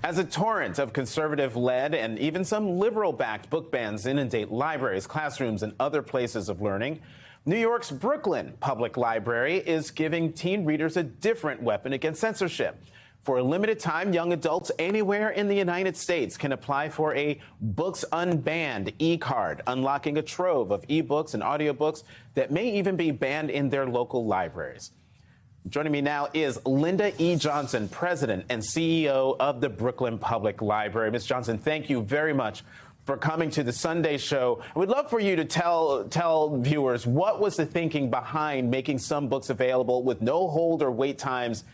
As a torrent of conservative-led and even some liberal-backed book bans inundate libraries, classrooms, and other places of learning, New York's Brooklyn Public Library is giving teen readers a different weapon against censorship. For a limited time, young adults anywhere in the United States can apply for a Books Unbanned e-card, unlocking a trove of e-books and audiobooks that may even be banned in their local libraries. Joining me now is Linda E. Johnson, President and CEO of the Brooklyn Public Library. Ms. Johnson, thank you very much for coming to the Sunday show. We'd love for you to tell viewers what was the thinking behind making some books available with no hold or wait times,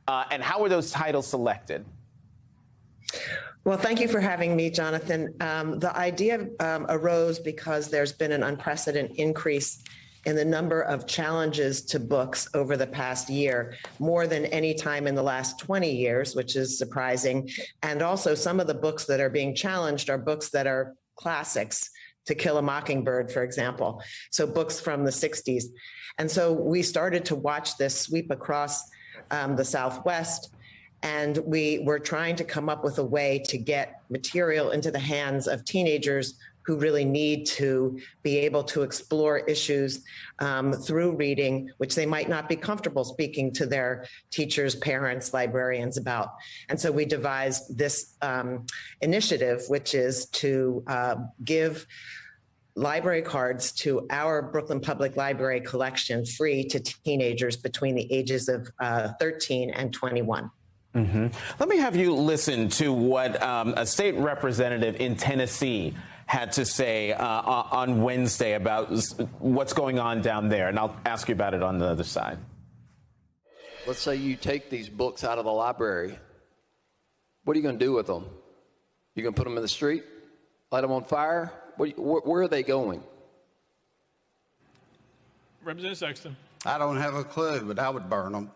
and how were those titles selected? Well, thank you for having me, Jonathan. The idea arose because there's been an unprecedented increase in the number of challenges to books over the past year, more than any time in the last 20 years, which is surprising. And also some of the books that are being challenged are books that are classics, To Kill a Mockingbird, for example. So books from the 60s. And so we started to watch this sweep across the Southwest, and we were trying to come up with a way to get material into the hands of teenagers who really need to be able to explore issues through reading, which they might not be comfortable speaking to their teachers, parents, librarians about. And so we devised this initiative, which is to give library cards to our Brooklyn Public Library collection free to teenagers between the ages of 13 and 21. Mm-hmm. Let me have you listen to what a state representative in Tennessee had to say on Wednesday about what's going on down there, and I'll ask you about it on the other side. Let's say you take these books out of the library. What are you going to do with them? You going to put them in the street? Light them on fire? Where are they going? Representative Sexton. I don't have a clue, but I would burn them.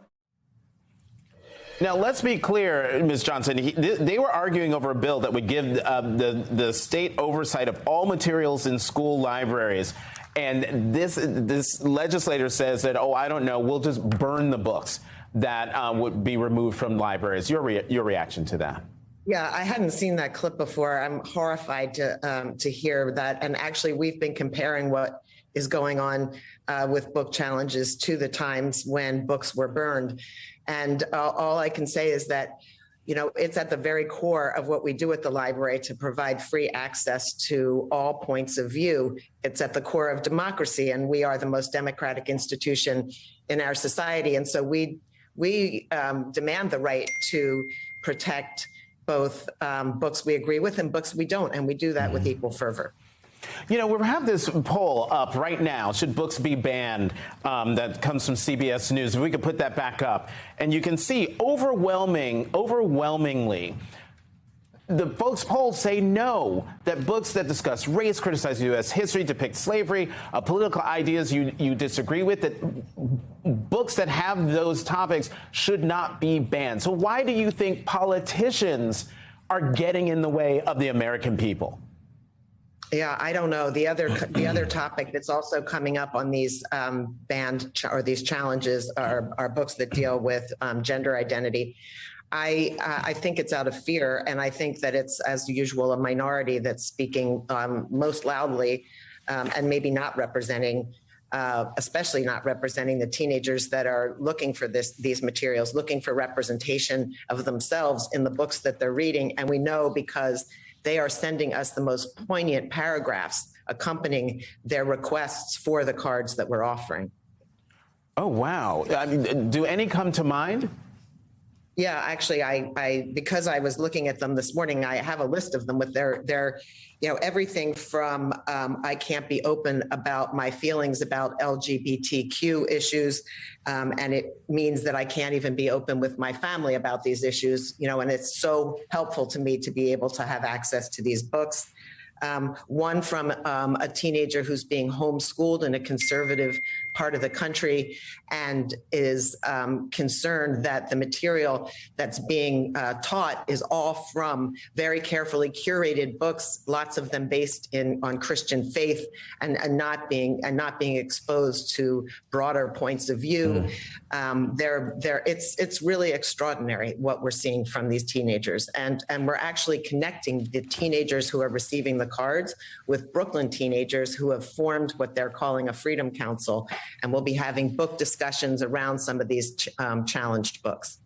Now, let's be clear, Ms. Johnson, they were arguing over a bill that would give the state oversight of all materials in school libraries. And this legislator says that, oh, I don't know, we'll just burn the books that would be removed from libraries. Your reaction to that? Yeah, I hadn't seen that clip before. I'm horrified to hear that. And actually, we've been comparing what is going on with book challenges to the times when books were burned. And all I can say is that, you know, it's at the very core of what we do at the library to provide free access to all points of view. It's at the core of democracy, and we are the most democratic institution in our society. And so we demand the right to protect both books we agree with and books we don't, and we do that with equal fervor. You know, we have this poll up right now, should books be banned, that comes from CBS News. If we could put that back up. And you can see overwhelmingly, the folks polls say no, that books that discuss race, criticize U.S. history, depict slavery, political ideas you disagree with, that books that have those topics should not be banned. So why do you think politicians are getting in the way of the American people? Yeah, I don't know. The other topic that's also coming up on these these challenges are books that deal with gender identity. I think it's out of fear, and I think that it's, as usual, a minority that's speaking most loudly, and maybe not representing, especially not representing the teenagers that are looking for these materials, looking for representation of themselves in the books that they're reading. And we know because they are sending us the most poignant paragraphs accompanying their requests for the cards that we're offering. Oh, wow. I mean, do any come to mind? Yeah, actually, I because I was looking at them this morning, I have a list of them with their you know, everything from I can't be open about my feelings about LGBTQ issues, and it means that I can't even be open with my family about these issues, you know, and it's so helpful to me to be able to have access to these books. One from a teenager who's being homeschooled in a conservative part of the country and is concerned that the material that's being taught is all from very carefully curated books, lots of them based on Christian faith, and not being exposed to broader points of view. It's really extraordinary what we're seeing from these teenagers, and we're actually connecting the teenagers who are receiving the cards with Brooklyn teenagers who have formed what they're calling a Freedom Council, and we'll be having book discussions around some of these challenged books.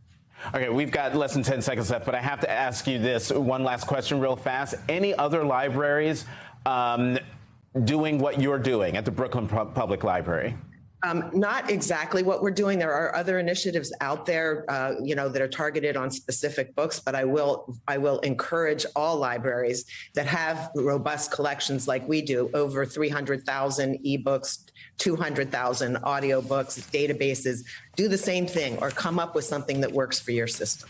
Okay, we've got less than 10 seconds left, but I have to ask you this one last question real fast. Any other libraries doing what you're doing at the Brooklyn Public Library? Not exactly what we're doing. There are other initiatives out there, that are targeted on specific books, but I will encourage all libraries that have robust collections like we do, over 300,000 ebooks, 200,000 audiobooks, databases, do the same thing or come up with something that works for your system.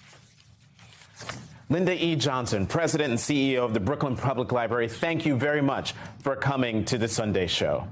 Linda E. Johnson, President and CEO of the Brooklyn Public Library, thank you very much for coming to the Sunday Show.